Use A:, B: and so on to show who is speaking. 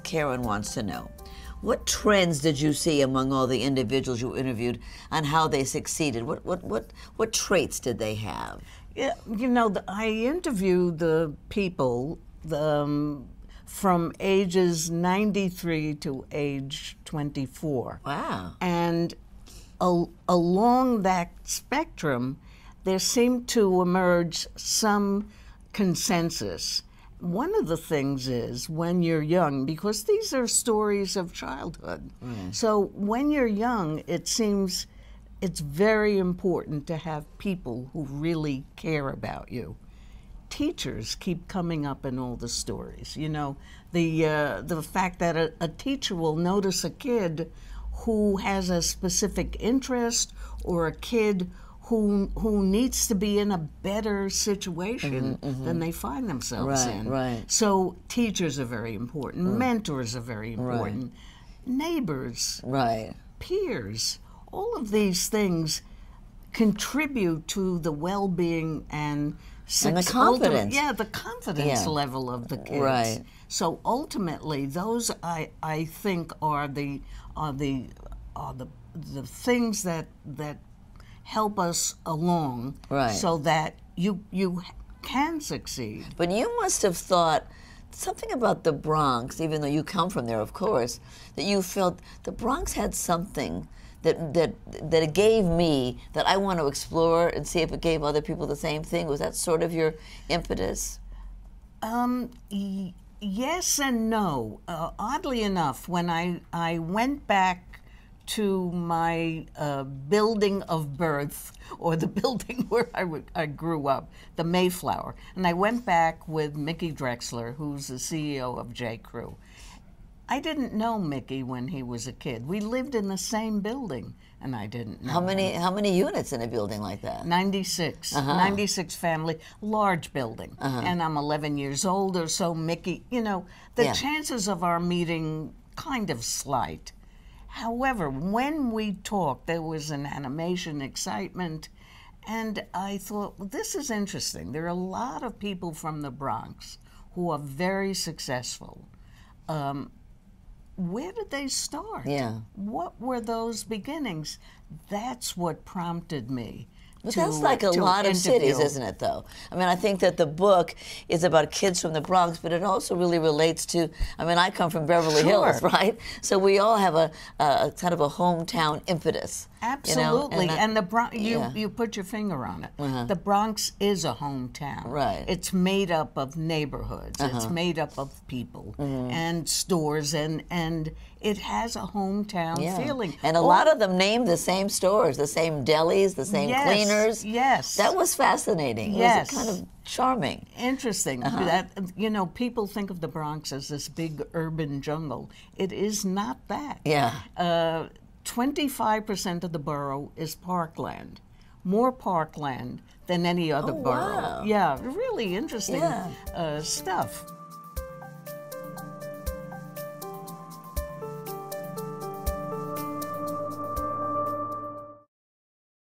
A: Karen wants to know, what trends did you see among all the individuals you interviewed on how they succeeded? What traits did they have?
B: Yeah, you know, I interviewed the people from ages 93 to age 24.
A: Wow.
B: And along that spectrum, there seemed to emerge some consensus. One of the things is when you're young, because these are stories of childhood. So when you're young, it seems it's very important to have people who really care about you. Teachers keep coming up in all the stories. You know, the fact that a teacher will notice a kid who has a specific interest, or a kid who needs to be in a better situation than they find themselves in.
A: Right.
B: So teachers are very important. Mentors are very important. Neighbors.
A: Right.
B: Peers. All of these things contribute to the well-being and
A: the confidence.
B: The confidence level of the kids.
A: Right.
B: So ultimately, those I think are the things that help us along, so that you can succeed.
A: But you must have thought something about the Bronx, even though you come from there, of course, that you felt the Bronx had something that it gave me that I want to explore and see if it gave other people the same thing. Was that sort of your impetus?
B: Yes and no. Oddly enough, when I went back to my building of birth, or the building where I grew up, the Mayflower, and I went back with Mickey Drexler, who's the CEO of J. Crew. I didn't know Mickey when he was a kid. We lived in the same building, and I didn't know
A: How many units in a building like that?
B: 96. 96 family, large building. And I'm 11 years older, so Mickey, you know, the chances of our meeting kind of slight. However, when we talked, there was an animation excitement, and I thought, well, this is interesting. There are a lot of people from the Bronx who are very successful. Where did they start?
A: Yeah.
B: What were those beginnings? That's what prompted me.
A: But that's like a lot of cities, isn't it, though? I mean, I think that the book is about kids from the Bronx, but it also really relates to, I mean, I come from Beverly Hills, right? So we all have a kind of a hometown impetus.
B: Absolutely.
A: You know?
B: And the Bronx, you put your finger on it. The Bronx is a hometown.
A: Right.
B: It's made up of neighborhoods. It's made up of people and stores, and it has a hometown feeling.
A: And a lot of them named the same stores, the same delis, the same cleaners.
B: Yes.
A: That was fascinating.
B: Yes.
A: It was kind of charming.
B: Interesting. That, you know, people think of the Bronx as this big urban jungle. It is not that.
A: Yeah.
B: 25% of the borough is parkland. More parkland than any other borough.
A: Wow.
B: Yeah, really interesting stuff.